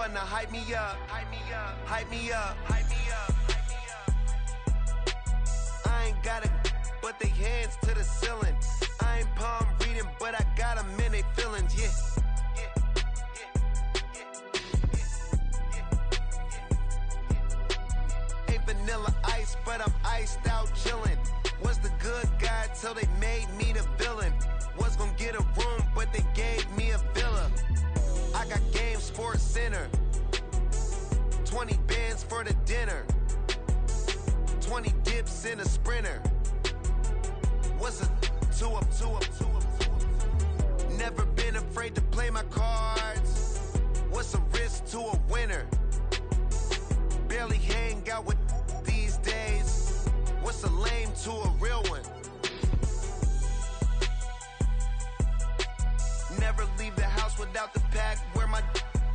someone to hype me up, hype me up, hype me up, hype me up, hype me up. I ain't got it, but they hands to the ceiling. I ain't palm reading, but I got them in they feelings, yeah. Ain't vanilla ice, but I'm iced out chillin'. Was the good guy till they made me the villain. Was gonna get a room, but they gave me a villa. I got game, Sports Center. 20 bands for the dinner. 20 dips in a sprinter. What's a two up? Never been afraid to play my cards. What's a risk to a winner? Barely hang out with these days. What's a lame to a real one? Never leave the house without the pack. Where my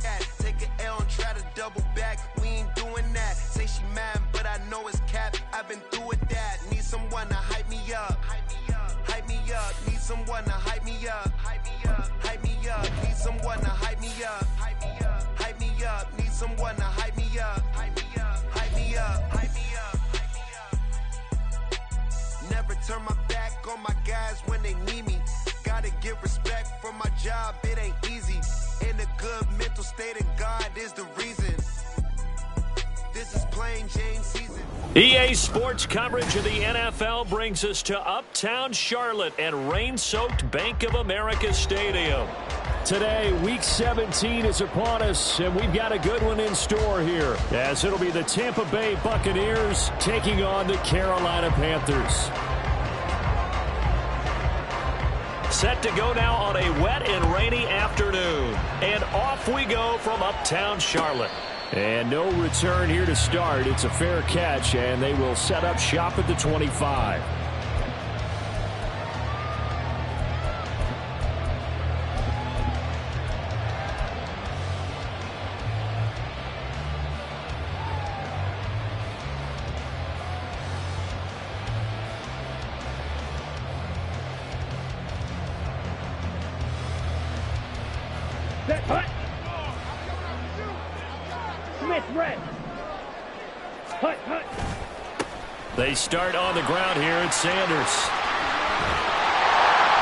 at? Take an L and try to double back. We ain't doing that. Say she mad, but I know it's cap. I've been through with that. Need someone to hype me up. Hype me up. Hype me up. Need someone to hype me up. Hype me up. Hype me up. Need someone to hype me up. Hype me up. Hype me up. Need someone to hype me up. Hype me up. Hype me up. Hype me up. Hype me up. Never turn my back on my guys when they need me. Gotta give respect for my job, it ain't easy. In a good mental state and God is the reason. This is plain Jane season. EA Sports coverage of the NFL brings us to Uptown Charlotte and rain-soaked Bank of America Stadium. Today, Week 17 is upon us, and we've got a good one in store here, as it'll be the Tampa Bay Buccaneers taking on the Carolina Panthers. Set to go now on a wet and rainy afternoon. And off we go from Uptown Charlotte. And no return here to start. It's a fair catch, and they will set up shop at the 25. Hut. Smith, red. Hut. They start on the ground here at Sanders.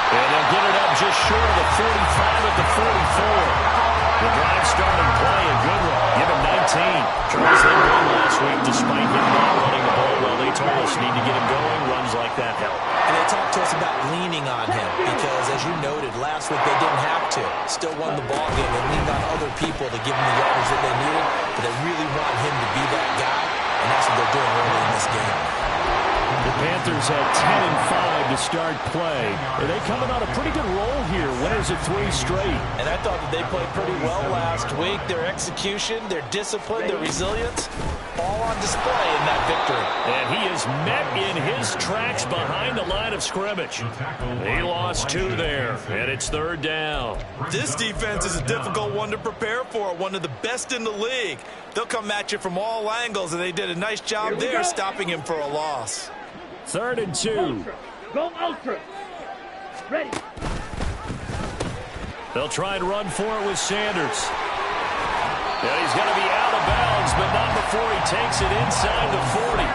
And they'll get it up just short of the 45 at the 44. The drive starting play, a good one. Give him 19. Charles did win last week despite him not running the ball well. They told us need to get him going. Runs like that help. And they talked to us about leaning on him because, as you noted, last week they didn't have to. Still won the ball game and leaned on other people to give them the yardage that they needed. But they really want him to be that guy, and that's what they're doing early in this game. The Panthers had 10-5 to start play. Are they coming on a pretty good roll here? Winners of 3 straight. And I thought that they played pretty well last week. Their execution, their discipline, their resilience, all on display in that victory. And he is met in his tracks behind the line of scrimmage. He lost 2 there, and it's 3rd down. This defense is a difficult one to prepare for, one of the best in the league. They'll come at you from all angles, and they did a nice job there stopping him for a loss. 3rd and 2. Ultra. Go ultra. Ready. They'll try and run for it with Sanders. And he's going to be out of bounds, but not before he takes it inside the 40.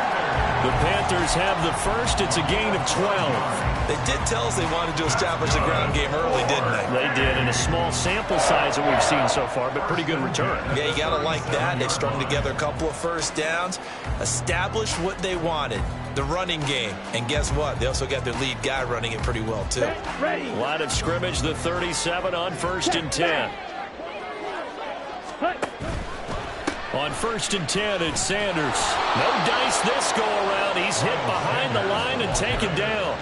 The Panthers have the first. It's a gain of 12. They did tell us they wanted to establish the ground game early, didn't they? They did, in a small sample size that we've seen so far, but pretty good return. Yeah, you got to like that. They've strung together a couple of first downs, established what they wanted, the running game. And guess what? They also got their lead guy running it pretty well, too. Ready. Line of scrimmage, the 37 on 1st and 10. On 1st and 10, it's Sanders. No dice this go-around. He's hit behind the line and taken down.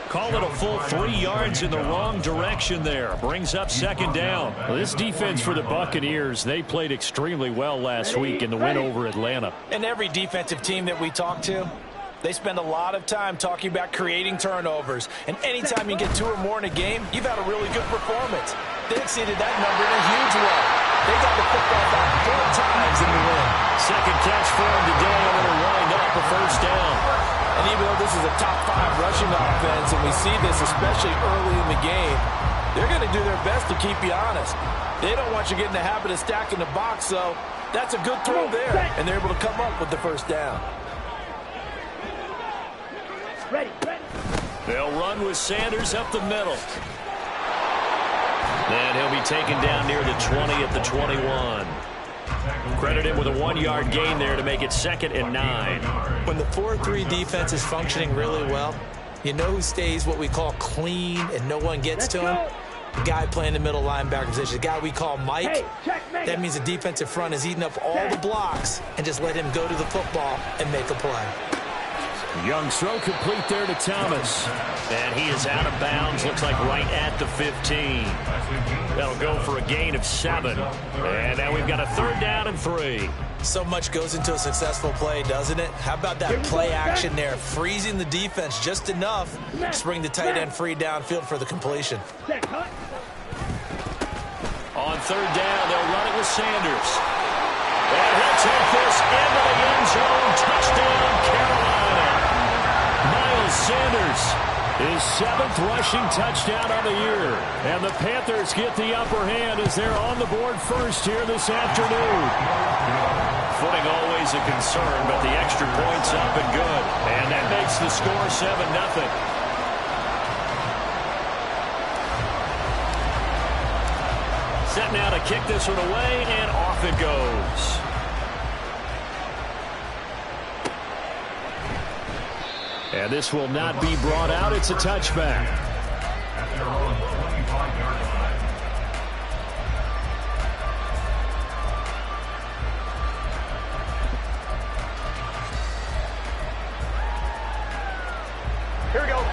Call it a full 3 yards in the wrong direction there. Brings up 2nd down. Well, this defense for the Buccaneers, they played extremely well last week in the win over Atlanta. And every defensive team that we talk to, they spend a lot of time talking about creating turnovers. And anytime you get 2 or more in a game, you've had a really good performance. They exceeded that number in a huge way. They got the football back 4 times in the win. 2nd catch for him today, and it'll wind up a 1st down. And even though this is a top 5 rushing offense, and we see this especially early in the game, They're going to do their best to keep you honest. They don't want you getting the habit of stacking the box, so that's a good throw there, and they're able to come up with the first down. Ready. They'll run with Sanders up the middle. And he'll be taken down near the 20 at the 21. Credit him with a 1-yard gain there to make it 2nd and 9. When the 4-3 defense is functioning really well, you know who stays what we call clean and no one gets to him? The guy playing the middle linebacker position, the guy we call Mike. That means the defensive front is eating up all the blocks and just let him go to the football and make a play. Young throw complete there to Thomas. And he is out of bounds, looks like right at the 15. That'll go for a gain of 7. And now we've got a 3rd down and 3. So much goes into a successful play, doesn't it? How about that play action there, freezing the defense just enough to bring the tight end free downfield for the completion. On 3rd down, they'll run it with Sanders. And he'll take this into the end zone. Touchdown, Carolina. Miles Sanders, his 7th rushing touchdown of the year. And the Panthers get the upper hand as they're on the board first here this afternoon. Footing always a concern, but the extra point's up and good. And that makes the score 7-0. Set now to kick this one away, and off it goes. And this will not be brought out. It's a touchback. Here we go. 12,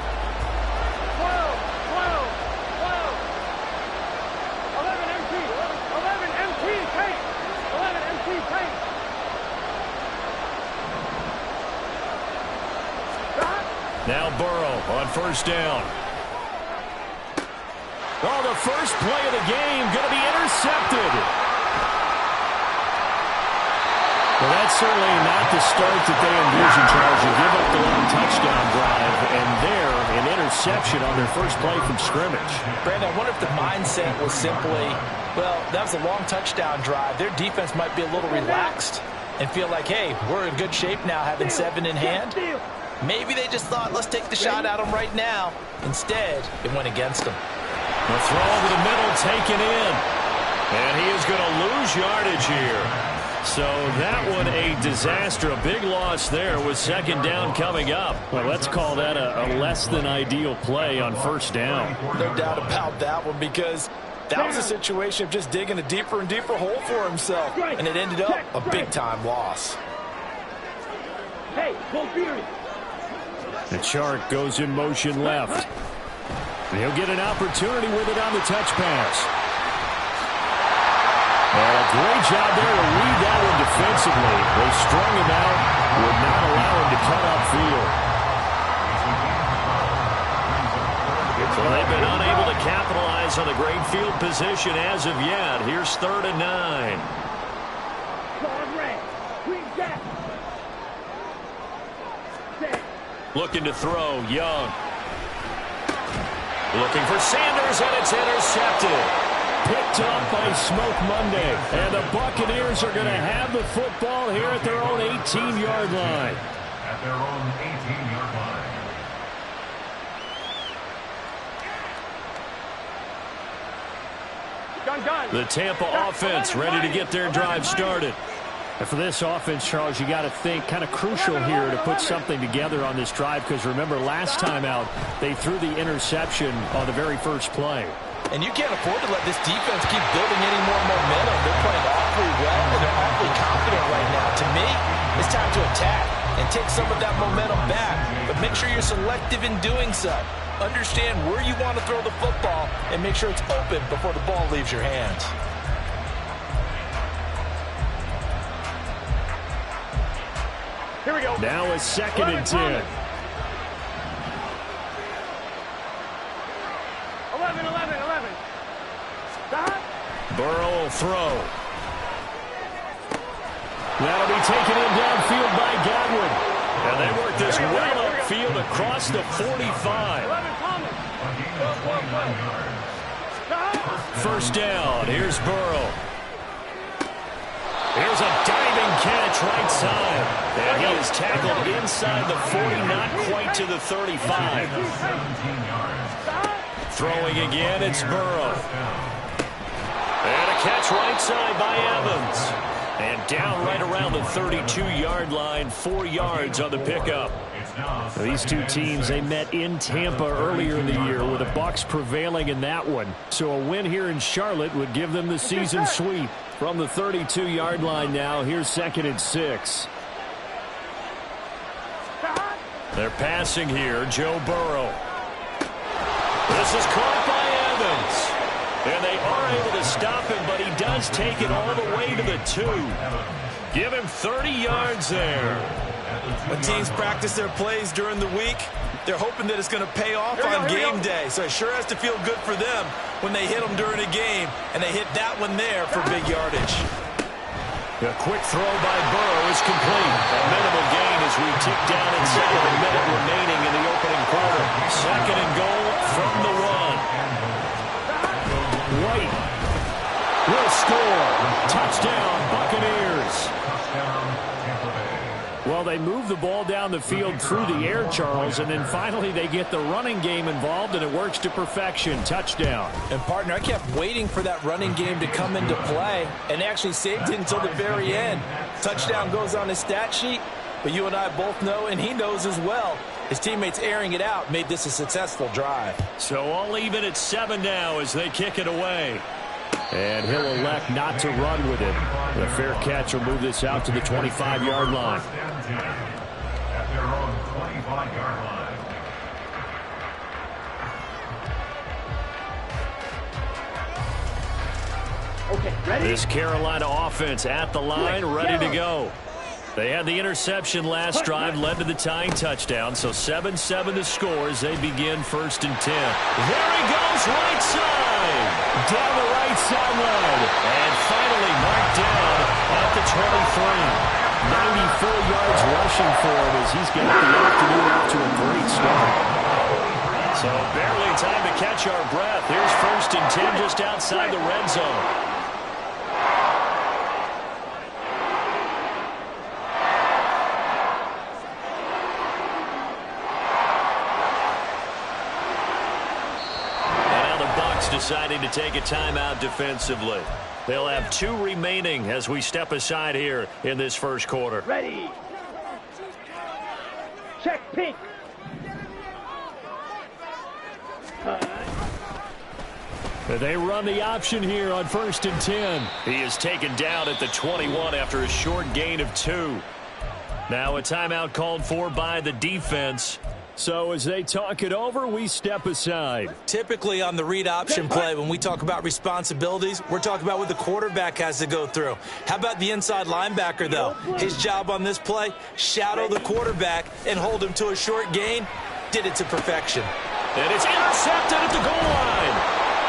11 MT, 11 MT tank, 11 MT tank. Now Burrow on 1st down. Oh, the first play of the game going to be intercepted. Well, that's certainly not the start that they envisioned, Charles. You give up the long touchdown drive, and there, an interception on their first play from scrimmage. Brandon, I wonder if the mindset was simply, well, that was a long touchdown drive. Their defense might be a little relaxed and feel like, hey, we're in good shape now having 7 in hand. Maybe they just thought, let's take the shot at them right now. Instead, it went against them. The throw over the middle taken in. And he is going to lose yardage here. So that one a disaster. A big loss there with 2nd down coming up. Well, let's call that a less than ideal play on 1st down. No doubt about that one, because that was a situation of just digging a deeper and deeper hole for himself. And it ended up a big-time loss. Hey, go Fury. The Chark goes in motion left. And he'll get an opportunity with it on the touch pass. And a great job there to read that one defensively. They strung him out, would not allow him to cut upfield. So they've been unable to capitalize on the great field position as of yet. Here's 3rd and 9. Looking to throw, Young. Looking for Sanders, and it's intercepted. Picked up by Smoke Monday. And the Buccaneers are going to have the football here at their own 18-yard line. At their own 18-yard line. The Tampa offense ready to get their drive started. And for this offense, Charles, you got to think kind of crucial here to put something together on this drive, because remember, last time out, they threw the interception on the very first play. And you can't afford to let this defense keep building any more momentum. They're playing awfully well, and they're awfully confident right now. To me, it's time to attack and take some of that momentum back. But make sure you're selective in doing so. Understand where you want to throw the football and make sure it's open before the ball leaves your hands. Here we go. Now a 2nd and 10. 11, 11. Stop. Burrow will throw. That'll be taken in downfield by Godwin. And they work this well upfield across the 45. first down. Here's Burrow. Here's a diving catch right side. And he is tackled inside the 40, not quite to the 35. Throwing again, it's Burrow. And a catch right side by Evans. And down right around the 32-yard line, 4 yards on the pickup. These two teams, they met in Tampa earlier in the year with the Bucs prevailing in that one. So a win here in Charlotte would give them the season sweep. From the 32-yard line now, here's 2nd and 6. They're passing here, Joe Burrow. This is caught by Evans. And they are able to stop him, but he does take it all the way to the 2. Give him 30 yards there. When teams practice their plays during the week, they're hoping that it's going to pay off on game day. So it sure has to feel good for them when they hit them during a game, and they hit that one there for big yardage. A quick throw by Burrow is complete. A minimal gain as we tick down inside of a minute remaining in the opening quarter. 2nd and goal from the 1. White will score. Touchdown, Buccaneers. Well, they move the ball down the field through the air, Charles, and then finally they get the running game involved, and it works to perfection. Touchdown. And, partner, I kept waiting for that running game to come into play and actually saved it until the very end. Touchdown goes on his stat sheet, but you and I both know, and he knows as well, his teammates airing it out made this a successful drive. So all even at 7 now as they kick it away. And he'll elect not to run with it. The fair catch will move this out to the 25-yard line. At their own 25-yard line. Okay, ready? This Carolina offense at the line, ready to go. They had the interception last drive, led to the tying touchdown, so 7-7 to score as they begin 1st and 10. There he goes, right side, down the right sideline, and finally marked down at the 23. 94 yards rushing for him as he's got the afternoon off to a great start. So barely time to catch our breath. Here's 1st and 10 just outside the red zone. Deciding to take a timeout defensively. They'll have 2 remaining as we step aside here in this first quarter. Ready. Check pink. They run the option here on 1st and 10. He is taken down at the 21 after a short gain of 2. Now a timeout called for by the defense. So as they talk it over, we step aside. Typically on the read option play, when we talk about responsibilities, we're talking about what the quarterback has to go through. How about the inside linebacker, though? His job on this play, shadow the quarterback and hold him to a short gain. Did it to perfection. And it's intercepted at the goal line.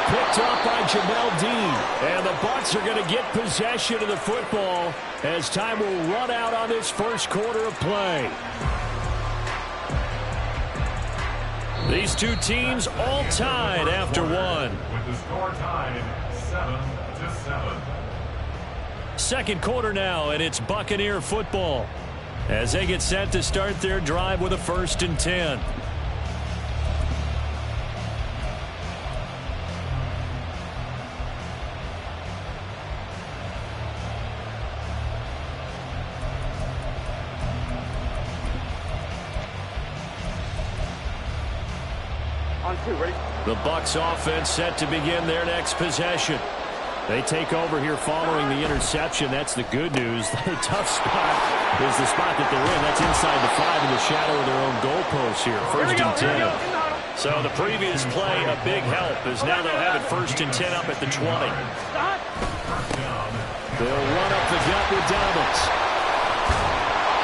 Picked up by Jamel Dean. And the Bucs are going to get possession of the football as time will run out on this first quarter of play. These two teams all tied after 1. With the score tied 7-7. Second quarter now, and it's Buccaneer football as they get set to start their drive with a 1st and 10. The Bucs offense set to begin their next possession. They take over here following the interception. That's the good news. The tough spot is the spot that they're in. That's inside the 5 in the shadow of their own goalpost here. 1st and 10. So the previous play, a big help, as now they'll have it 1st and 10 up at the 20. They'll run up the gut with Dobbins.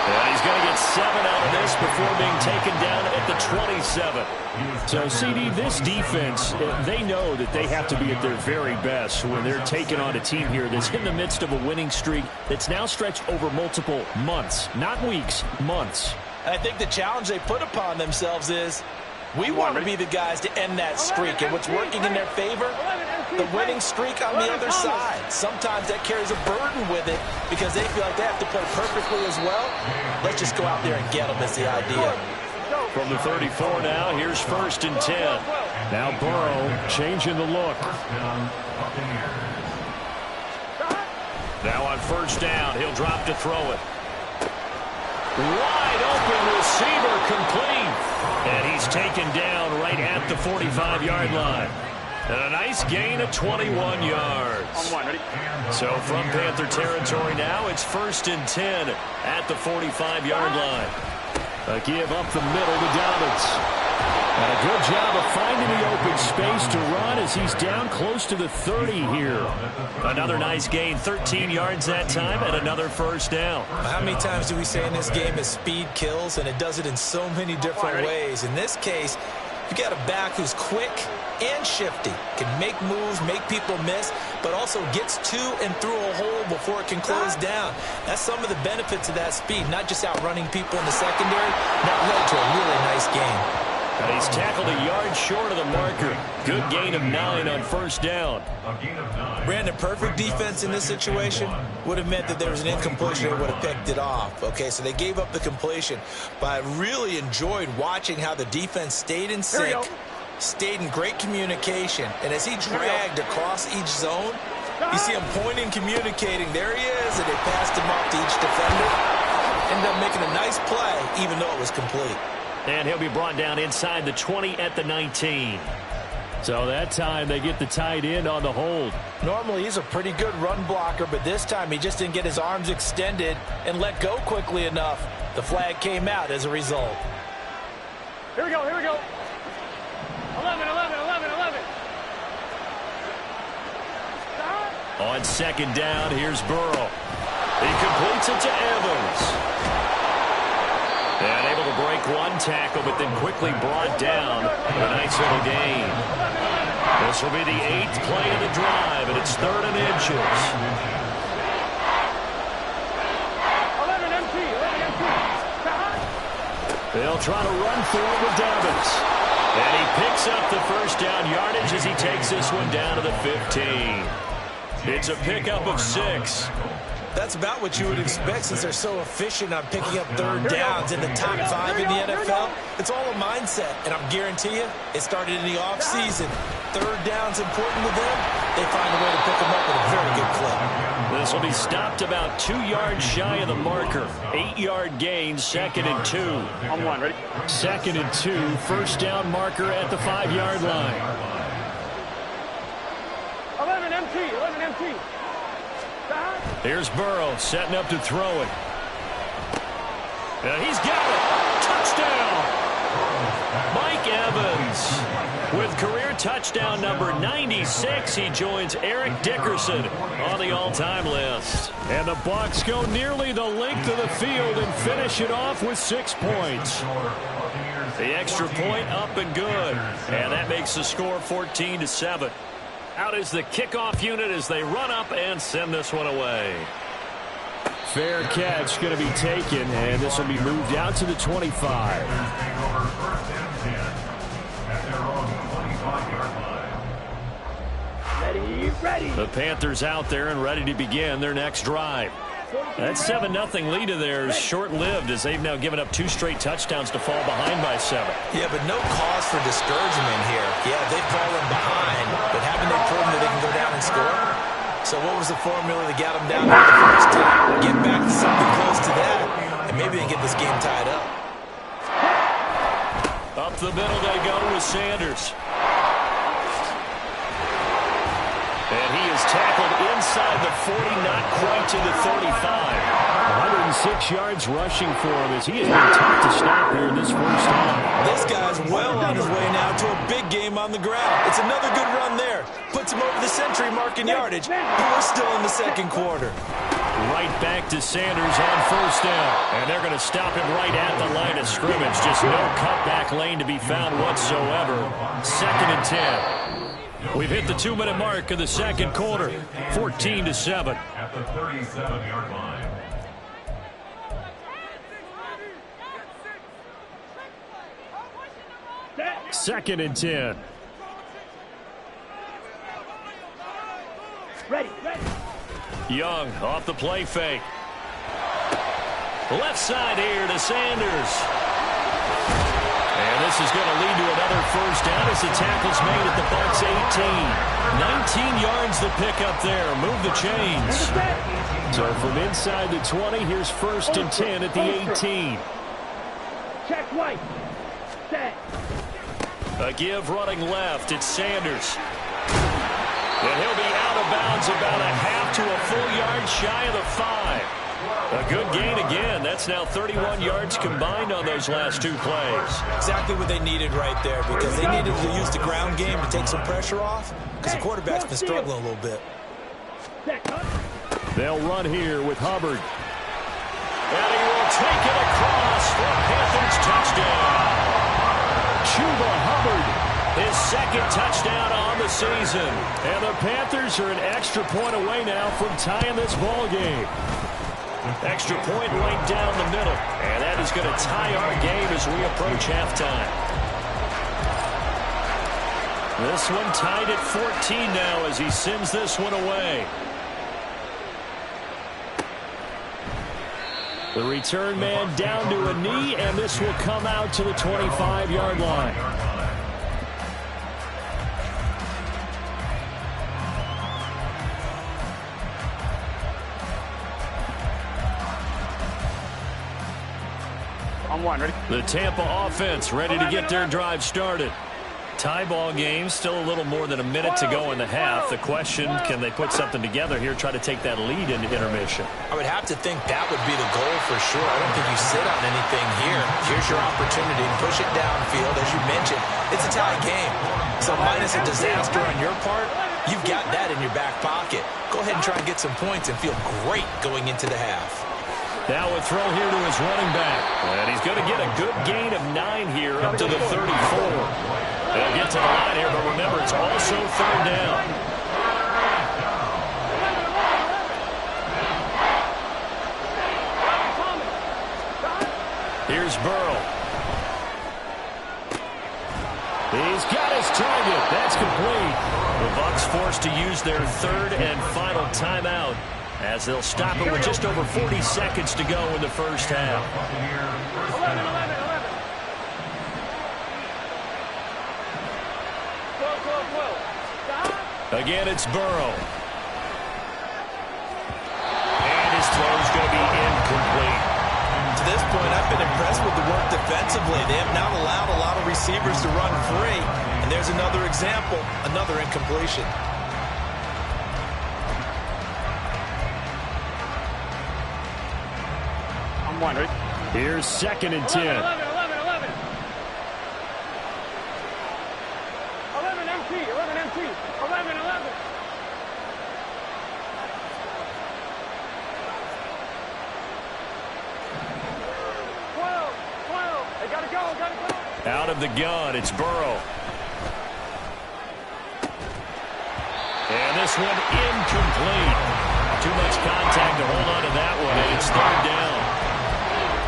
And he's going to get 7 out of this before being taken down at the 27. So, CD, this defense, they know that they have to be at their very best when they're taking on a team here that's in the midst of a winning streak that's now stretched over multiple months, not weeks, months. And I think the challenge they put upon themselves is we want to be the guys to end that streak. And what's working in their favor, the winning streak on the other side. Sometimes that carries a burden with it because they feel like they have to play perfectly as well. Let's just go out there and get them is the idea. From the 34 now, here's 1st and 10. Now Burrow changing the look. Now on 1st down, he'll drop to throw it. Wide open receiver complete. And he's taken down right at the 45-yard line. And a nice gain of 21 yards. So from Panther territory now, it's 1st and 10 at the 45-yard line. A give up the middle to Dobbins. And a good job of finding the open space to run as he's down close to the 30 here. Another nice gain, 13 yards that time, and another 1st down. How many times do we say in this game is speed kills, and it does it in so many different ways. In this case, you got a back who's quick and shifty, can make moves, make people miss, but also gets to and through a hole before it can close down. That's some of the benefits of that speed, not just outrunning people in the secondary. That led to a really nice game. And he's tackled a yard short of the marker. Good gain of 9 on 1st down. Brandon, perfect defense in this situation would have meant that there was an incompletion and would have picked it off. Okay, so they gave up the completion. But I really enjoyed watching how the defense stayed in sync, stayed in great communication. And as he dragged across each zone, you see him pointing, communicating. There he is, and they passed him off to each defender. Ended up making a nice play, even though it was complete. And he'll be brought down inside the 20 at the 19. So that time they get the tight end on the hold. Normally he's a pretty good run blocker, but this time he just didn't get his arms extended and let go quickly enough. The flag came out as a result. Here we go, here we go. 11. On 2nd down, here's Burrow. He completes it to Evans. And able to break one tackle, but then quickly brought down with a nice little gain. This will be the 8th play of the drive, and it's 3rd and inches. 11 MT. They'll try to run through it with Dobbins. And he picks up the 1st down yardage as he takes this one down to the 15. It's a pickup of 6. That's about what you would expect since they're so efficient on picking up 3rd downs in the top 5 in the NFL. It's all a mindset, and I guarantee you, it started in the offseason. 3rd down's important to them. They find a way to pick them up with a very good clip. This will be stopped about 2 yards shy of the marker. 8-yard gain, 2nd and 2. On 1, ready? 2nd and 2, 1st down marker at the 5-yard line. 11 MT. Here's Burrow setting up to throw it. And he's got it. Touchdown. Mike Evans with career touchdown number 96. He joins Eric Dickerson on the all-time list. And the Bucs go nearly the length of the field and finish it off with 6 points. The extra point up and good. And that makes the score 14-7. Out is the kickoff unit as they run up and send this one away. Fair catch going to be taken, and this will be moved out to the 25. Ready. The Panthers out there and ready to begin their next drive. That 7-0 lead of theirs short-lived as they've now given up 2 straight touchdowns to fall behind by 7. Yeah, but no cause for discouragement here. Yeah, they've fallen behind, but haven't they proven that they can go down and score? So what was the formula that got them down there the first time? Get back to something close to that, and maybe they get this game tied up. Up the middle they go with Sanders. And he is tackled inside the 40, not quite to the 35. 106 yards rushing for him as he has been tough to stop here in this first half. This guy's well on his way now to a big game on the ground. It's another good run there. Puts him over the century mark in yardage. But we're still in the 2nd quarter. Right back to Sanders on 1st down. And they're going to stop him right at the line of scrimmage. Just no cutback lane to be found whatsoever. 2nd and 10. We've hit the 2-minute mark of the 2nd quarter. 14-7. At the 37-yard line. Second and 10. Young off the play fake. Left side here to Sanders. And this is going to lead to another first down as the tackle's made at the Bucs 18. 19 yards to pick up there. Move the chains. So from inside the 20, here's 1st and 10 at the 18. Check right. Set. A give running left. It's Sanders. And he'll be out of bounds about a half to a full yard shy of the 5. A good gain again. That's now 31 yards combined on those last 2 plays. Exactly what they needed right there, because they needed to use the ground game to take some pressure off, because the quarterback's been struggling a little bit. They'll run here with Hubbard. And he will take it across for a Panthers touchdown. Chuba Hubbard, his 2nd touchdown on the season. And the Panthers are an extra point away now from tying this ball game. Extra point right down the middle. And that is going to tie our game as we approach halftime. This one tied at 14 now as he sends this one away. The return man down to a knee, and this will come out to the 25-yard line. On one, ready? The Tampa offense ready to get their drive started. Tie ball game, still a little more than a minute to go in the half. The question, can they put something together here, try to take that lead into intermission? I would have to think that would be the goal for sure. I don't think you sit on anything here. Here's your opportunity to push it downfield. As you mentioned, it's a tie game. So minus a disaster on your part, you've got that in your back pocket. Go ahead and try and get some points and feel great going into the half. Now a throw here to his running back. And he's going to get a good gain of 9 here up to the 34. They'll get to the line here, but remember, it's also 3rd down. Here's Burrow. He's got his target. That's complete. The Bucs forced to use their 3rd and final timeout, as they'll stop it with just over 40 seconds to go in the first half. 11. Again, it's Burrow. And his throw's going to be incomplete. To this point, I've been impressed with the work defensively. They have not allowed a lot of receivers to run free. And there's another example, another incompletion. On one, ready? Here's 2nd and 10. 11 MT. 11. 12. They gotta go. Out of the gun, it's Burrow. And this one incomplete. Too much contact to hold on to that one, and it's 3rd down.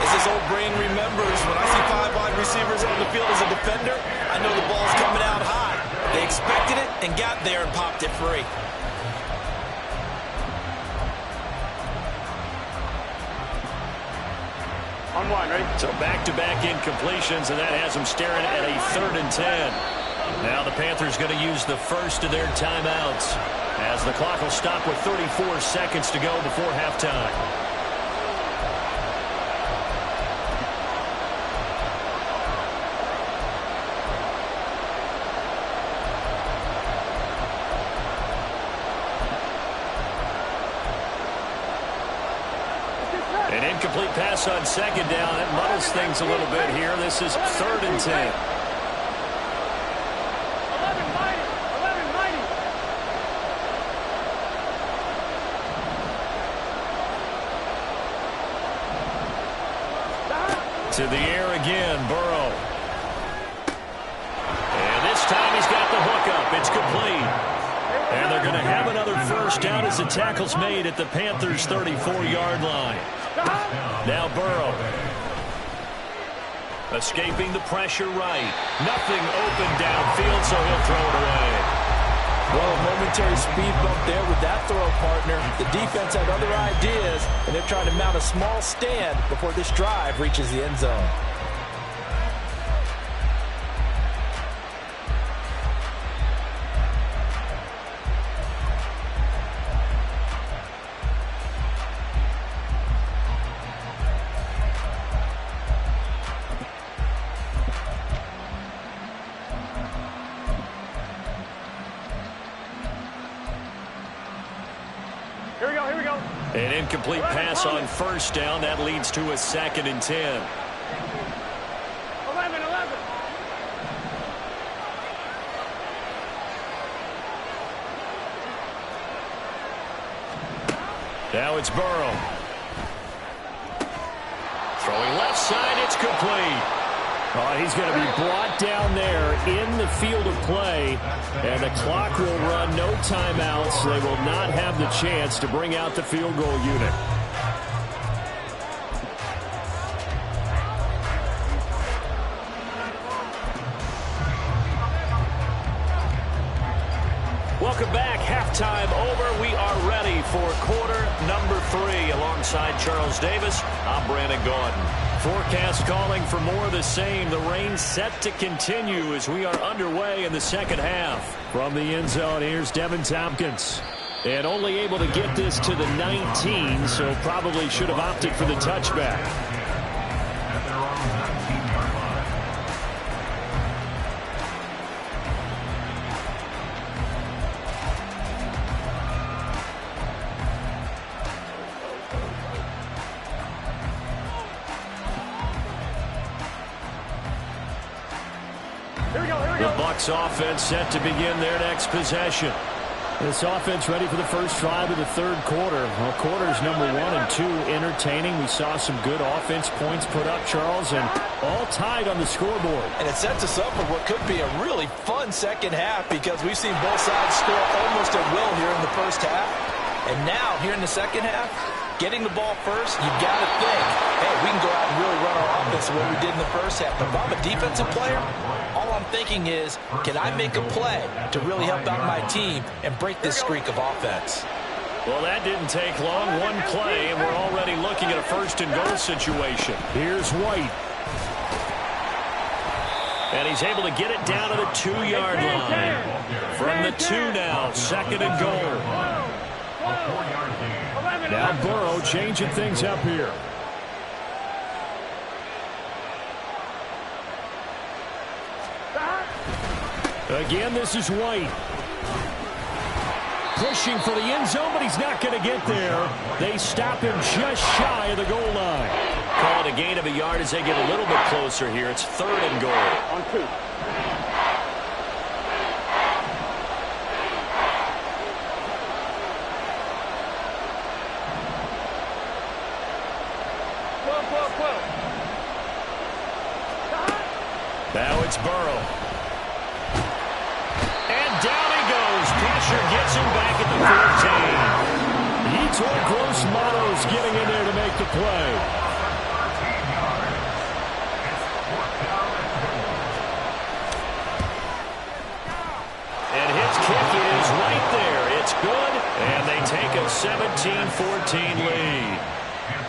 As this old brain remembers, when I see 5 wide receivers on the field as a defender, I know the ball's coming out high. They expected it and got there and popped it free. On one, ready? So back-to-back incompletions, and that has them staring at a 3rd and 10. Now the Panthers going to use the first of their timeouts, as the clock will stop with 34 seconds to go before halftime. An incomplete pass on 2nd down. That muddles things a little bit here. This is 3rd and 10. 11 mighty. To the air again, Burrow. And this time he's got the hookup. It's complete. And they're going to have another first down as the tackle's made at the Panthers' 34-yard line. Now Burrow. Escaping the pressure right. Nothing open downfield, so he'll throw it away. Well, a momentary speed bump there with that throw, partner. The defense had other ideas, and they're trying to mount a small stand before this drive reaches the end zone. An incomplete pass on first down. That leads to a 2nd and 10. 11. Now it's Burrow. Throwing left side, it's complete. He's going to be brought down there in the field of play, and the clock will run, no timeouts. They will not have the chance to bring out the field goal unit. Welcome back. Halftime over. We are ready for quarter number 3. Alongside Charles Davis, I'm Brandon Gordon. Forecast calling for more of the same. The rain set to continue as we are underway in the second half. From the end zone, here's Devin Tompkins. And only able to get this to the 19, so probably should have opted for the touchback. The Bucs offense set to begin their next possession. This offense ready for the first drive of the third quarter. Well, quarters number 1 and 2 entertaining. We saw some good offense points put up, Charles, and all tied on the scoreboard. And it sets us up for what could be a really fun second half because we've seen both sides score almost at will here in the first half. And now, here in the second half, getting the ball first, you've got to think, hey, we can go out and really run our offense the way we did in the first half. But if I'm a defensive player, all I'm thinking is, can I make a play to really help out my team and break this streak of offense? Well, that didn't take long. One play, and we're already looking at a first-and-goal situation. Here's White. And he's able to get it down to the 2-yard line. From the 2 now, 2nd and goal. Now Burrow changing things up here. Again, this is White. Pushing for the end zone, but he's not going to get there. They stop him just shy of the goal line. Call it a gain of a yard as they get a little bit closer here. It's 3rd and goal. On 2. Now it's Burrow. And down he goes. Pressure gets him back at the 14. Yetur Gross-Matos getting in there to make the play. And his kick is right there. It's good. And they take a 17-14 lead.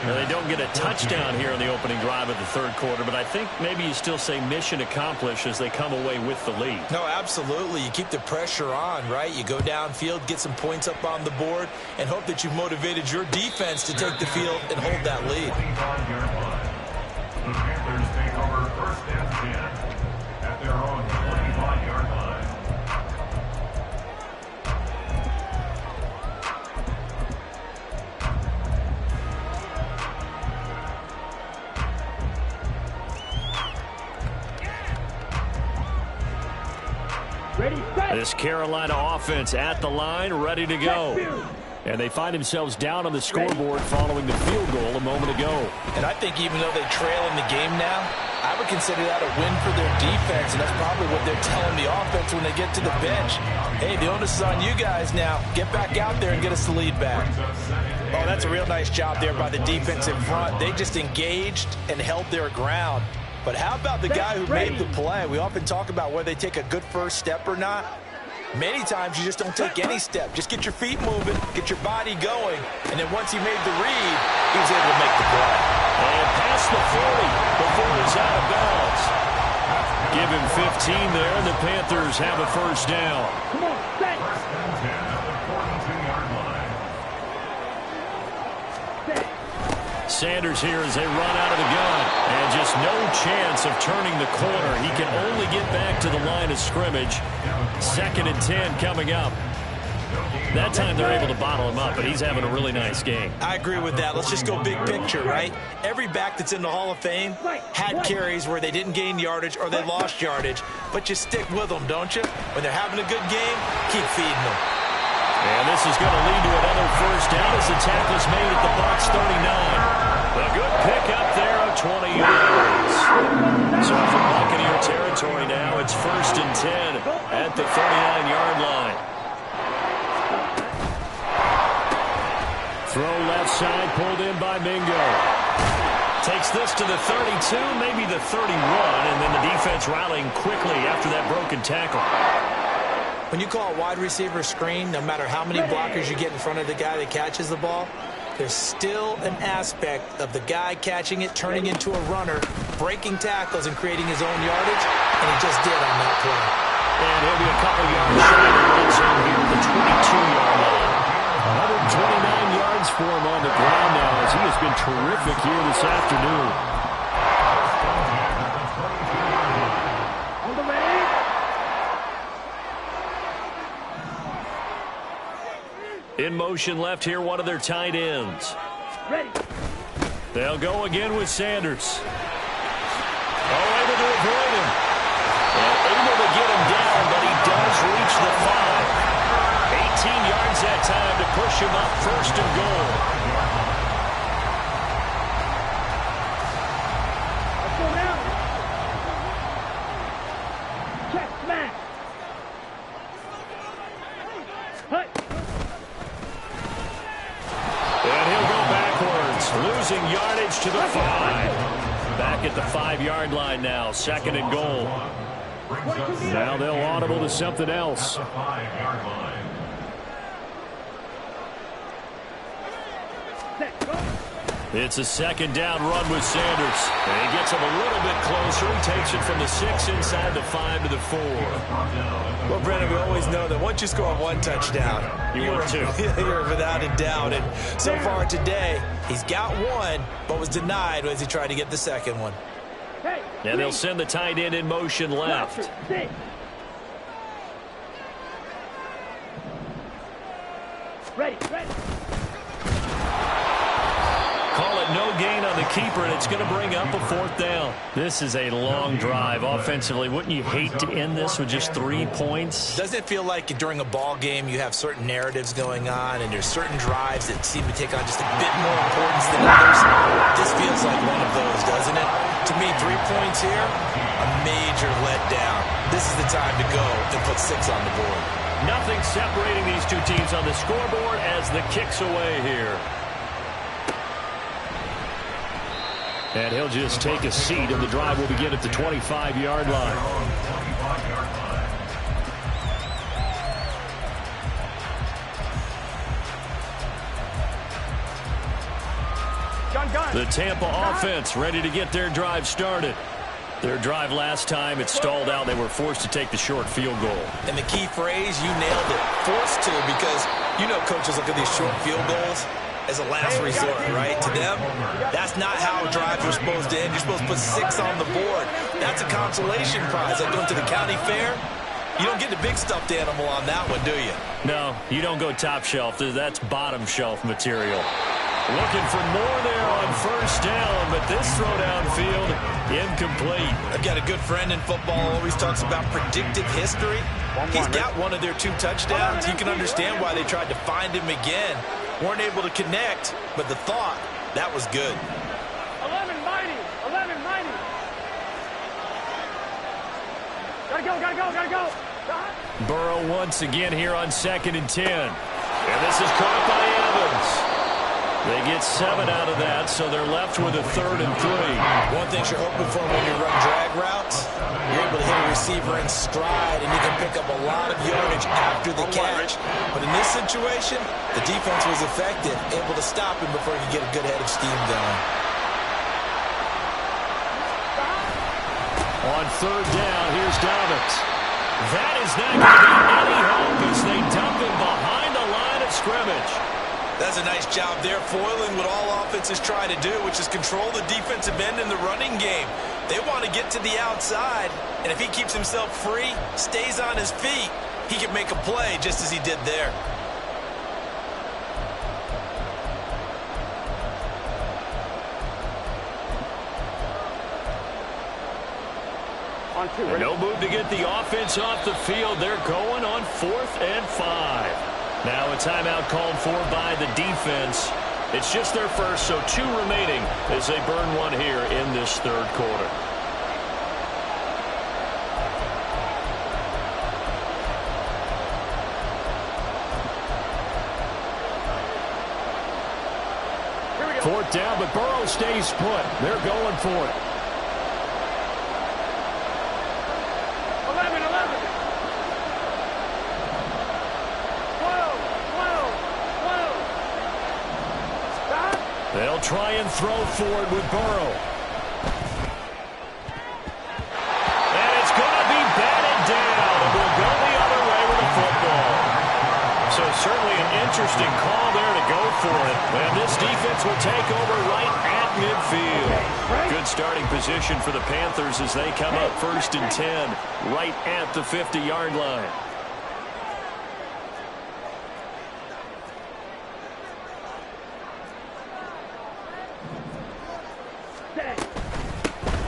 Now, they don't get a touchdown here in the opening drive of the third quarter, but I think maybe you still say mission accomplished as they come away with the lead. No, absolutely. You keep the pressure on, right? You go downfield, get some points up on the board, and hope that you've motivated your defense to take the field and hold that lead. The Panthers take over 1st and 10 at their own 25-yard line. This Carolina offense at the line, ready to go. And they find themselves down on the scoreboard following the field goal a moment ago. And I think even though they trail in the game now, I would consider that a win for their defense, and that's probably what they're telling the offense when they get to the bench. Hey, the onus is on you guys now. Get back out there and get us the lead back. Oh, that's a real nice job there by the defense in front. They just engaged and held their ground. But how about the guy who made the play? We often talk about whether they take a good first step or not. Many times you just don't take any step. Just get your feet moving, get your body going, and then once he made the read, he was able to make the play. And past the 40 before he's out of bounds. Give him 15 there, and the Panthers have a first down. Come on, set. Sanders here as they run out of the gun. And just no chance of turning the corner. He can only get back to the line of scrimmage. 2nd and 10 coming up. That time they're able to bottle him up, but he's having a really nice game. I agree with that. Let's just go big picture, right? Every back that's in the Hall of Fame had carries where they didn't gain yardage or they lost yardage, but you stick with them, don't you? When they're having a good game, keep feeding them. And this is going to lead to another first down as the tackle's made at the Bucs 39. A good pick up there of 20 yards. So from Buccaneer territory now, it's 1st and 10 at the 39-yard line. Throw left side, pulled in by Mingo. Takes this to the 32, maybe the 31, and then the defense rallying quickly after that broken tackle. When you call a wide receiver screen, no matter how many blockers you get in front of the guy that catches the ball, there's still an aspect of the guy catching it, turning into a runner, breaking tackles and creating his own yardage, and he just did on that play. And he'll be a couple yards shy of the red zone here at the 22-yard line. 129 yards for him on the ground now as he has been terrific here this afternoon. On the ready. In motion left here, one of their tight ends. Ready. They'll go again with Sanders. Oh, able to avoid him. And able to get him down, but he does reach the 5. 18 yards that time to push him up 1st and goal. Let's go now. Check, smash. Hey. And he'll go backwards, losing yardage to the 5. Back at the 5-yard line now, 2nd and goal. Now they'll audible to something else. It's a 2nd down run with Sanders. And he gets him a little bit closer. He takes it from the 6 inside the 5 to the 4. Well, Brennan, we always know that once you score one touchdown, You want two. You're without a doubt. And so far today, he's got one, but was denied as he tried to get the second one. Hey. And they'll send the tight end in motion left. Sit. Ready, ready. Call it no gain on the keeper, and it's going to bring up a 4th down. This is a long drive offensively. Wouldn't you hate to end this with just 3 points? Doesn't it feel like during a ball game you have certain narratives going on and there's certain drives that seem to take on just a bit more importance than others? This feels like one of those, doesn't it? To me, 3 points here, a major letdown. This is the time to go and put 6 on the board. Nothing separating these two teams on the scoreboard as the kick's away here. And he'll just take a seat, and the drive will begin at the 25-yard line. The Tampa offense ready to get their drive started. Their drive last time, it stalled out. They were forced to take the short field goal. And the key phrase, you nailed it, forced to, because you know coaches look at these short field goals as a last resort, right? To them, that's not how drives are supposed to end. You're supposed to put 6 on the board. That's a consolation prize. Like going to the county fair, you don't get the big stuffed animal on that one, do you? No, you don't go top shelf. That's bottom shelf material. Looking for more there on 1st down, but this throw downfield, incomplete. I've got a good friend in football, always talks about predictive history. He's got one of their 2 touchdowns. You can understand why they tried to find him again. Weren't able to connect, but the thought, that was good. 11 mighty. 11 mighty. Gotta go, gotta go, gotta go. Burrow once again here on 2nd and 10. And this is caught by Evans. They get 7 out of that, so they're left with a 3rd and 3. One thing you're hoping for when you run drag routes, you're able to hit a receiver in stride, and you can pick up a lot of yardage after the catch. But in this situation, the defense was effective, able to stop him before he could get a good head of steam going. On 3rd down, here's Dobbins. That is not going to be any help as they dump him behind the line of scrimmage. That's a nice job there, foiling what all offenses try to do, which is control the defensive end in the running game. They want to get to the outside, and if he keeps himself free, stays on his feet, he can make a play just as he did there. No move to get the offense off the field. They're going on 4th and 5. Now a timeout called for by the defense. It's just their first, so 2 remaining as they burn one here in this 3rd quarter. Fourth down, but Burrow stays put. They're going for it. 11. 12. They'll try and throw for it with Burrow. And it's going to be batted down. It will go the other way with the football. So certainly an interesting call there to go for it. And this defense will take over right at midfield. Good starting position for the Panthers as they come up 1st and 10 right at the 50-yard line.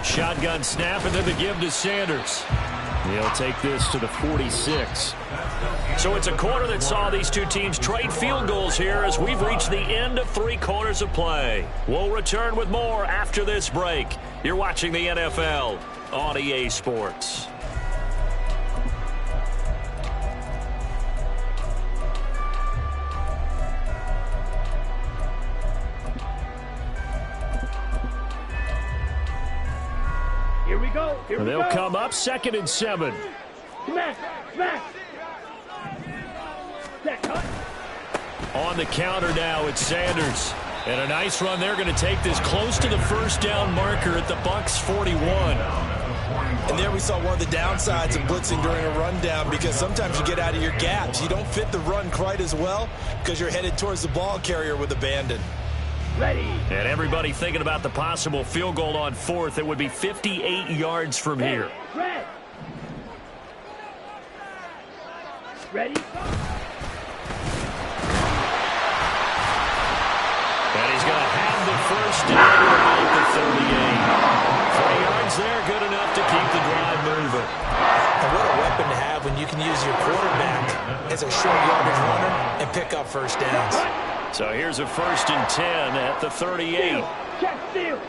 Shotgun snap, and then the give to Sanders. He'll take this to the 46. So it's a quarter that saw these two teams trade field goals here as we've reached the end of 3 quarters of play. We'll return with more after this break. You're watching the NFL on EA Sports. Here we go. They'll come up 2nd and 7. Smash. On the counter now, it's Sanders. And a nice run. They're going to take this close to the 1st down marker at the Bucs 41. And there we saw one of the downsides of blitzing during a rundown, because sometimes you get out of your gaps. You don't fit the run quite as well because you're headed towards the ball carrier with abandon. Ready. And everybody thinking about the possible field goal on 4th. It would be 58 yards from here. Ready. And he's going to have the 1st down at the 38. 3 yards there, good enough to keep the drive moving. And what a weapon to have when you can use your quarterback as a short yardage runner and pick up 1st downs. So here's a 1st and 10 at the 38. Check, steal.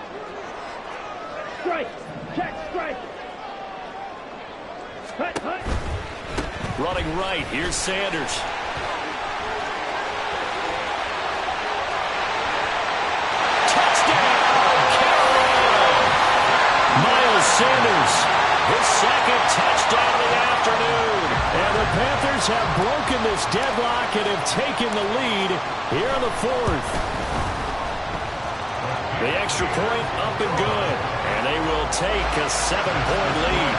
Strike. Check, strike. Hut. Running right, here's Sanders. Touchdown, Carolina! Miles Sanders, his 2nd touchdown of the afternoon. And the Panthers have broken this deadlock and have taken the lead here in the 4th. The extra point up and good. And they will take a 7-point lead.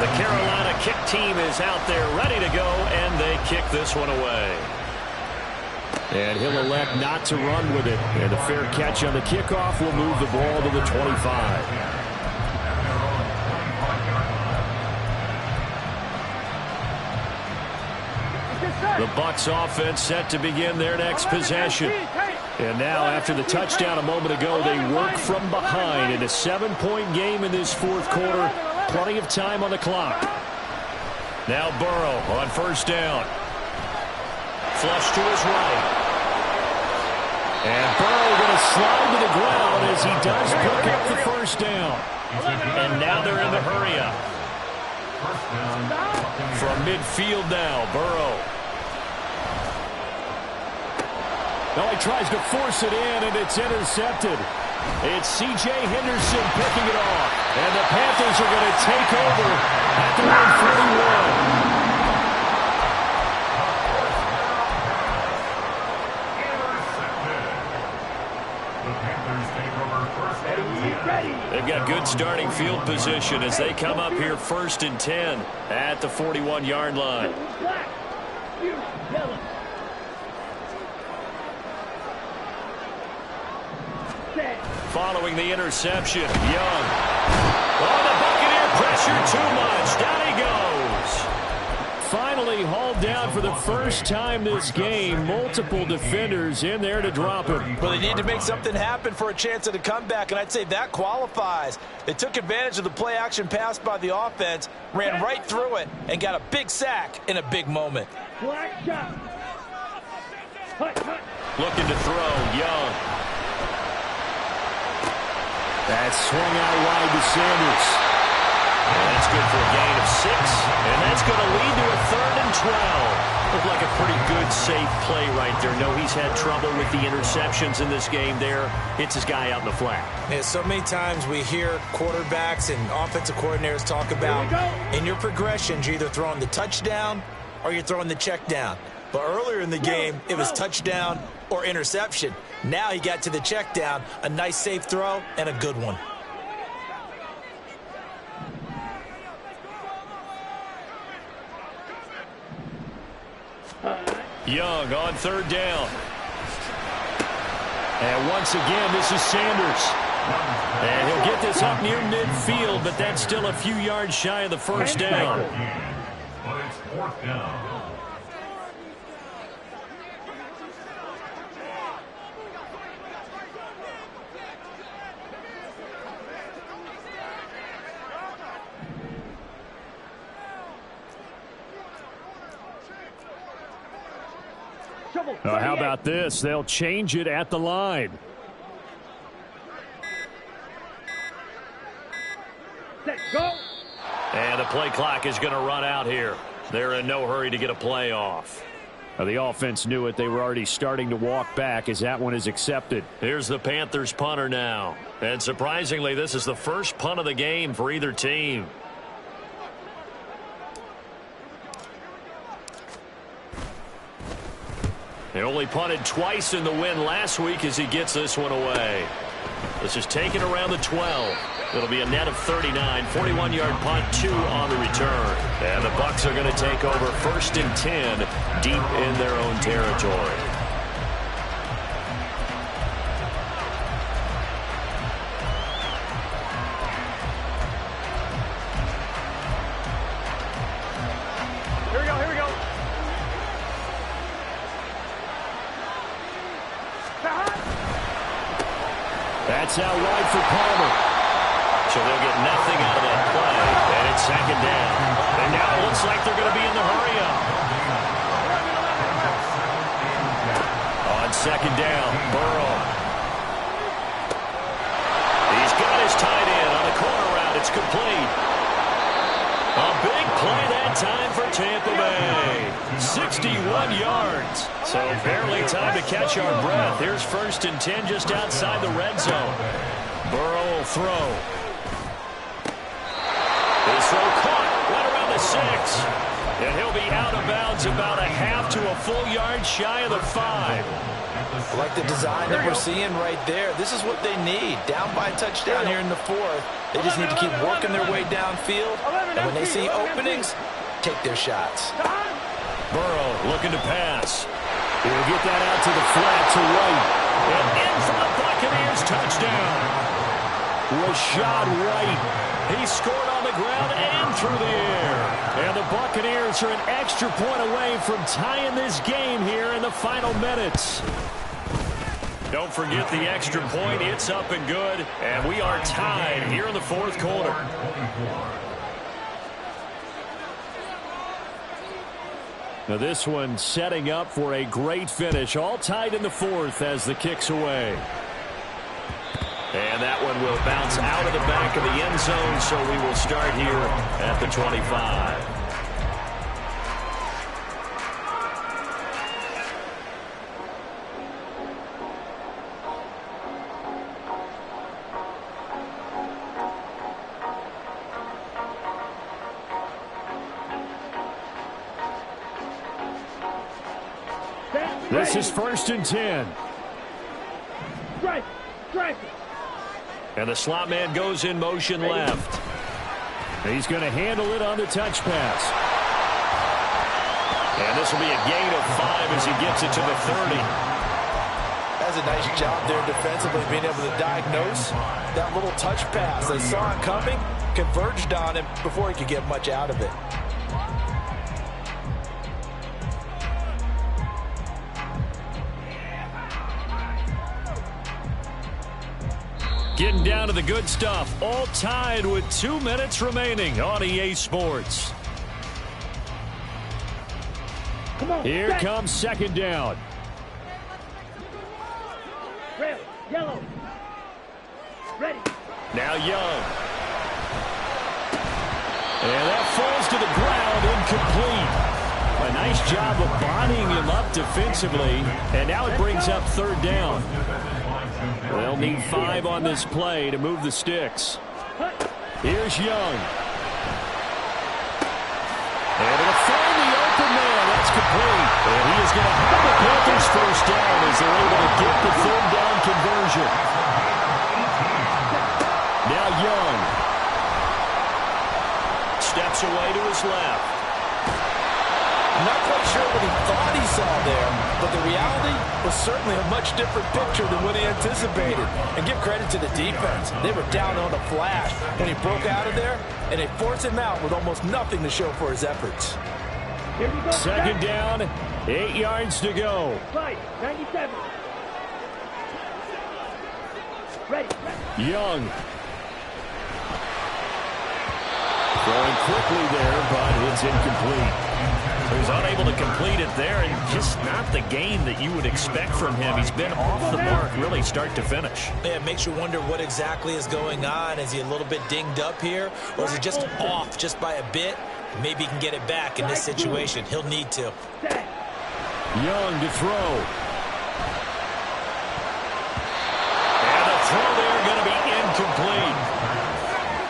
The Carolina kick team is out there ready to go, and they kick this one away. And he'll elect not to run with it. And a fair catch on the kickoff will move the ball to the 25. The Bucs offense set to begin their next possession. And now, after the touchdown a moment ago, they work from behind in a 7-point game in this 4th quarter. Plenty of time on the clock. Now Burrow on 1st down. Flush to his right. And Burrow going to slide to the ground as he does pick up the 1st down. And now they're in the hurry up. From midfield now, Burrow. No, he tries to force it in, and it's intercepted. It's C.J. Henderson picking it off. And the Panthers are going to take over at their own 41. They've got good starting field position as they come up here 1st and 10 at the 41-yard line. Following the interception, Young. Oh, the Buccaneer pressure too much. Down he goes. Finally hauled down for the first time this game. Multiple defenders in there to drop him. Well, they need to make something happen for a chance at a comeback, and I'd say that qualifies. They took advantage of the play-action pass by the offense, ran right through it, and got a big sack in a big moment. Looking to throw, Young. That's swung out wide to Sanders. And that's good for a gain of 6. And that's going to lead to a 3rd and 12. Looked like a pretty good, safe play right there. No, he's had trouble with the interceptions in this game there. Hits his guy out in the flat. Yeah, so many times we hear quarterbacks and offensive coordinators talk about in your progressions, you're either throwing the touchdown or you're throwing the check down. But earlier in the game, it was touchdown or interception. Now he got to the check down, a nice safe throw, and a good one. Young on 3rd down. And once again, this is Sanders. And he'll get this up near midfield, but that's still a few yards shy of the 1st down. But it's 4th down. How about this? They'll change it at the line. Let's go. And the play clock is going to run out here. They're in no hurry to get a play off. Now, the offense knew it. They were already starting to walk back as that one is accepted. Here's the Panthers punter now. And surprisingly, this is the first punt of the game for either team. They only punted twice in the win last week as he gets this one away. This is taken around the 12. It'll be a net of 39. 41-yard punt, 2 on the return. And the Bucs are going to take over 1st and 10 deep in their own territory. Here we go. That's out wide for Palmer. So they'll get nothing out of that play. And it's 2nd down. And now it looks like they're going to be in the hurry-up. On 2nd down, Burrow. He's got his tight end on the corner route. It's complete. A big play that time for Tampa Bay. 61 yards. So barely time to catch our breath. Here's 1st and 10 just outside the red zone. Burrow will throw. His throw caught right around the 6. And he'll be out of bounds about a half to a full yard shy of the 5. I like the design that we're seeing right there. This is what they need. Down by a touchdown here in the 4th. They just need to keep working their way downfield. And when they see openings, take their shots. Burrow looking to pass. He'll get that out to the flat to White. And in for the Buccaneers touchdown. Rashad White. He scored on the ground and through the air. And the Buccaneers are an extra point away from tying this game here in the final minutes. Don't forget the extra point. It's up and good. And we are tied here in the 4th quarter. Now this one setting up for a great finish. All tied in the 4th as the kick's away. And that one will bounce out of the back of the end zone, so we will start here at the 25. This is 1st and 10. Strike. And the slot man goes in motion left. He's going to handle it on the touch pass. And this will be a gain of 5 as he gets it to the 30. That's a nice job there defensively, being able to diagnose that little touch pass. They saw it coming, converged on him before he could get much out of it. Getting down to the good stuff. All tied with 2 minutes remaining on EA Sports. Here comes 2nd down. Red, yellow. Ready. Now Young. And that falls to the ground, incomplete. A nice job of bodying him up defensively. And now it brings up 3rd down. They'll need 5 on this play to move the sticks. Here's Young. And it'll find the open man. That's complete. And he is going to have the Panthers 1st down as they're able to get the 3rd down conversion. Now Young. Steps away to his left. Not quite sure what he thought he saw there, but the reality was certainly a much different picture than what he anticipated. And give credit to the defense. They were down on a flash when he broke out of there, and they forced him out with almost nothing to show for his efforts. 2nd down, 8 yards to go. 97. Ready. Young. Throwing quickly there, but it's incomplete. He's unable to complete it there, and just not the game that you would expect from him. He's been off the mark really start to finish. Yeah, it makes you wonder what exactly is going on. Is he a little bit dinged up here, or is he just off just by a bit? Maybe he can get it back in this situation. He'll need to. Young to throw. And the throw there going to be incomplete.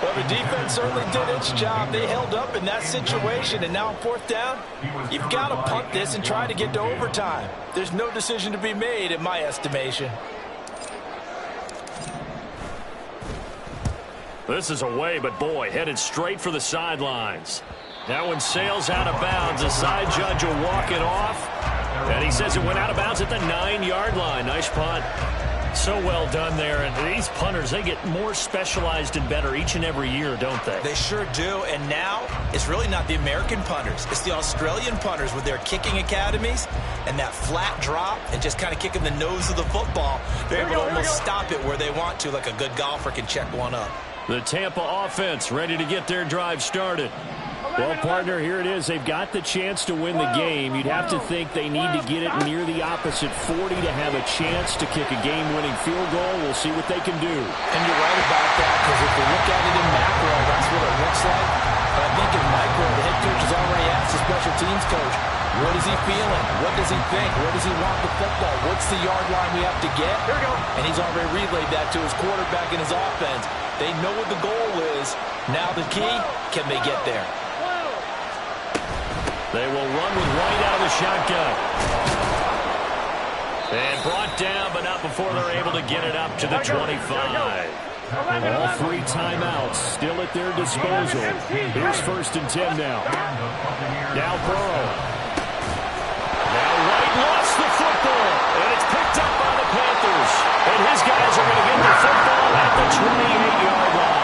Well, the defense certainly did its job. They held up in that situation, and now on 4th down, you've got to punt this and try to get to overtime. There's no decision to be made, in my estimation. This is away, but boy, headed straight for the sidelines. That one sails out of bounds. The side judge will walk it off, and he says it went out of bounds at the 9-yard line. Nice punt. So well done there, and these punters, they get more specialized and better each and every year, don't they? They sure do, and now it's really not the American punters. It's the Australian punters with their kicking academies and that flat drop and just kind of kicking the nose of the football. They're able to almost stop it where they want to, like a good golfer can check one up. The Tampa offense ready to get their drive started. Well, partner, here it is. They've got the chance to win the game. You'd have to think they need to get it near the opposite 40 to have a chance to kick a game-winning field goal. We'll see what they can do. And you're right about that, because if you look at it in macro, that's what it looks like. But I think in micro, the head coach has already asked the special teams coach, what is he feeling? What does he think? Where does he want the football? What's the yard line we have to get? Here we go. And he's already relayed that to his quarterback and his offense. They know what the goal is. Now the key, can they get there? They will run with White out of the shotgun. And brought down, but not before they're able to get it up to the 25. All 3 timeouts still at their disposal. Here's 1st and 10 now. Now Burrow. Now White lost the football, and it's picked up by the Panthers. And his guys are going to get the football at the 28-yard line.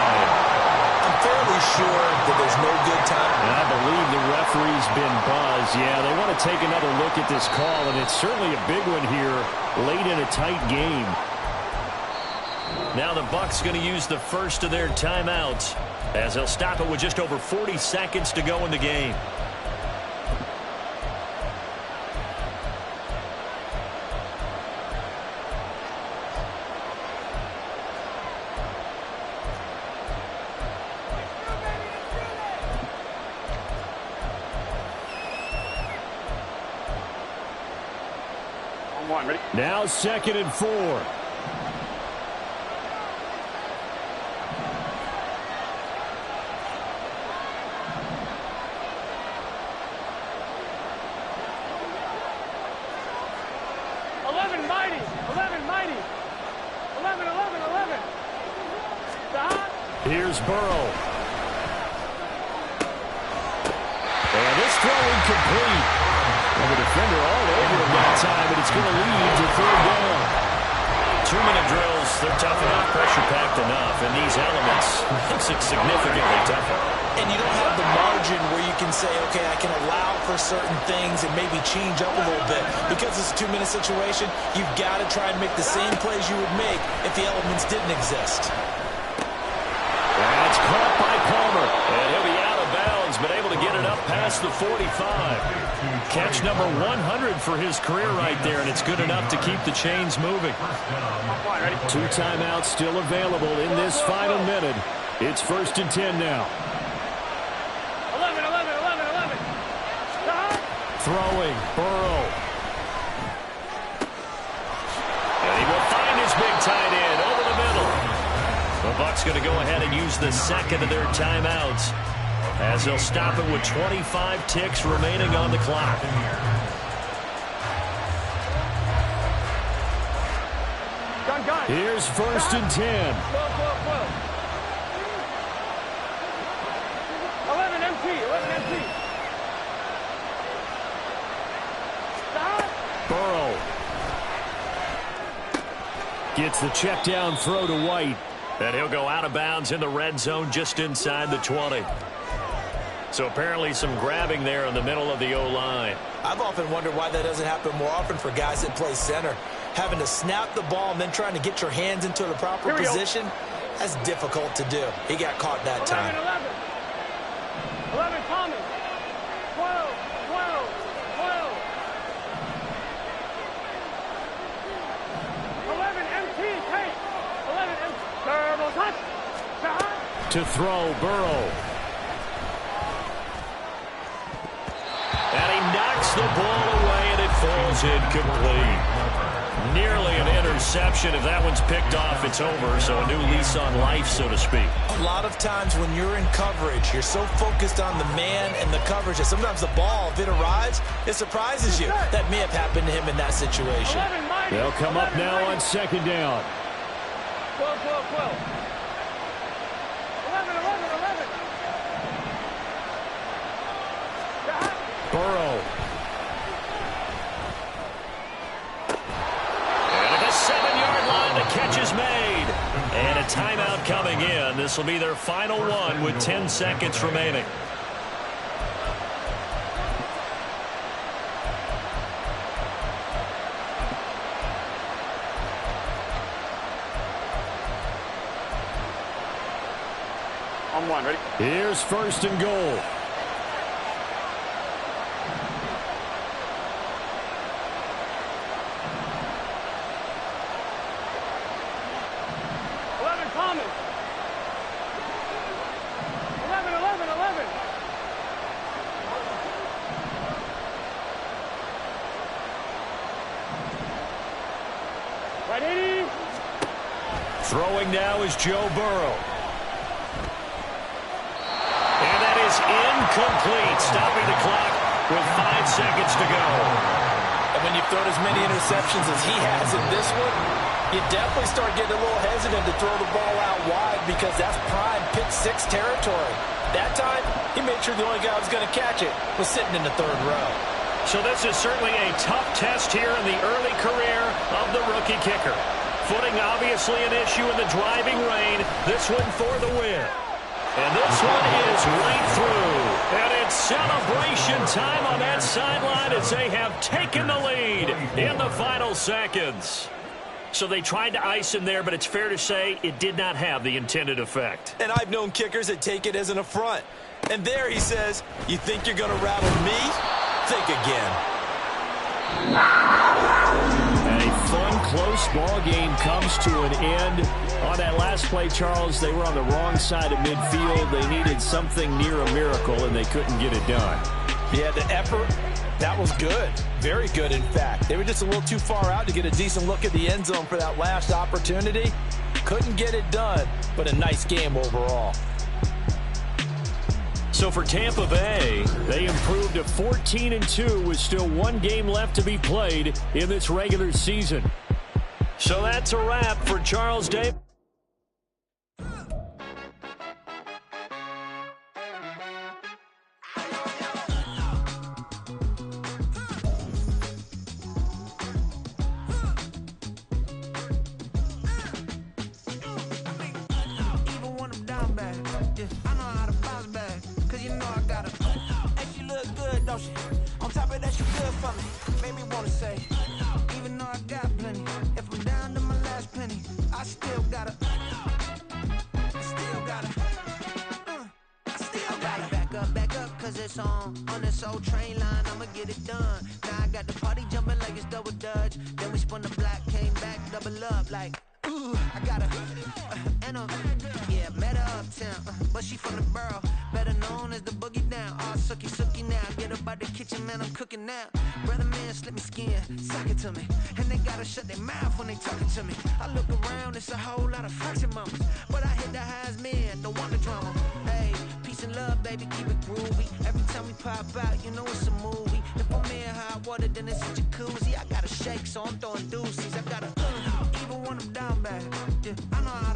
Fairly sure that there's no good time. And I believe the referee's been buzzed. Yeah, they want to take another look at this call, and it's certainly a big one here late in a tight game. Now the Bucs going to use the first of their timeouts as they'll stop it with just over 40 seconds to go in the game. Now 2nd and 4. Here's Burrow. And this throw incomplete. And the defender all over him that time, and it's going to lead to third down. 2-minute drills, they're tough enough, pressure-packed enough, and these elements makes it significantly tougher. And you don't have the margin where you can say, okay, I can allow for certain things and maybe change up a little bit. Because it's a 2-minute situation, you've got to try and make the same plays you would make if the elements didn't exist. That's caught by Palmer, and he'll be out of bounds, but able to get it up past the 45. Catch number 100 for his career right there, and it's good enough to keep the chains moving. 2 timeouts still available in this final minute. It's 1st and 10 now. 11. Throwing, Burrow. And he will find his big tight end over the middle. The Bucs going to go ahead and use the second of their timeouts, as they'll stop it with 25 ticks remaining on the clock. Gun. Here's 1st and 10. 11 empty. Stop. Burrow gets the check down throw to White. And he'll go out of bounds in the red zone just inside the 20. So apparently some grabbing there in the middle of the O-line. I've often wondered why that doesn't happen more often for guys that play center. Having to snap the ball and then trying to get your hands into the proper position, that's difficult to do. He got caught that time. 11 Thomas. 12. 11 empty. Hey. 11 empty. Double touch. To throw, Burrow. And he knocks the ball away, and it falls incomplete. Nearly an interception. If that one's picked off, it's over. So a new lease on life, so to speak. A lot of times when you're in coverage, you're so focused on the man and the coverage that sometimes the ball, if it arrives, it surprises you. That may have happened to him in that situation. They'll come up now on 2nd down. 12. 11. Burrow. And at the 7-yard line, the catch is made. And a timeout coming in. This will be their final one with 10 seconds remaining. On 1, ready? Here's 1st and goal. 11 Thomas. 11. Right 80. Throwing now is Joe Burrow. And that is incomplete, stopping the clock with 5 seconds to go. And when you've thrown as many interceptions as he has in this one, you definitely start getting a little hesitant to throw the ball out wide because that's prime pick-6 territory. That time, he made sure the only guy who was going to catch it was sitting in the 3rd row. So this is certainly a tough test here in the early career of the rookie kicker. Footing obviously an issue in the driving rain. This one for the win. And this one is right through. And it's celebration time on that sideline as they have taken the lead in the final seconds. So they tried to ice him there, but it's fair to say it did not have the intended effect. And I've known kickers that take it as an affront. And there he says, you think you're going to rattle me? Think again. And a fun, close ball game comes to an end. On that last play, Charles, they were on the wrong side of midfield. They needed something near a miracle, and they couldn't get it done. Yeah, the effort, that was good. Very good, in fact. They were just a little too far out to get a decent look at the end zone for that last opportunity. Couldn't get it done, but a nice game overall. So for Tampa Bay, they improved to 14-2 with still one game left to be played in this regular season. So that's a wrap for Charles Davis. song. On this old train line, I'ma get it done. Now I got the party jumping like it's double dutch. Then we spun the block, came back, double up like, ooh, I got her. Yeah, met her uptown. But she from the borough, better known as the boogie down. All sookie now. Get up out the kitchen, man, I'm cooking now. Brother man, slip me skin, sock it to me. And they gotta shut their mouth when they talking to me. I look around, it's a whole lot of fraction mamas. But I hit the highs, man, don't want the drama. Hey, peace and love, baby, keep it groovy. Every time we pop out, you know it's a movie. If I'm in hot water, then it's a jacuzzi. I gotta shake, so I'm throwing deuces. I gotta even when I'm down bad. Yeah, I know how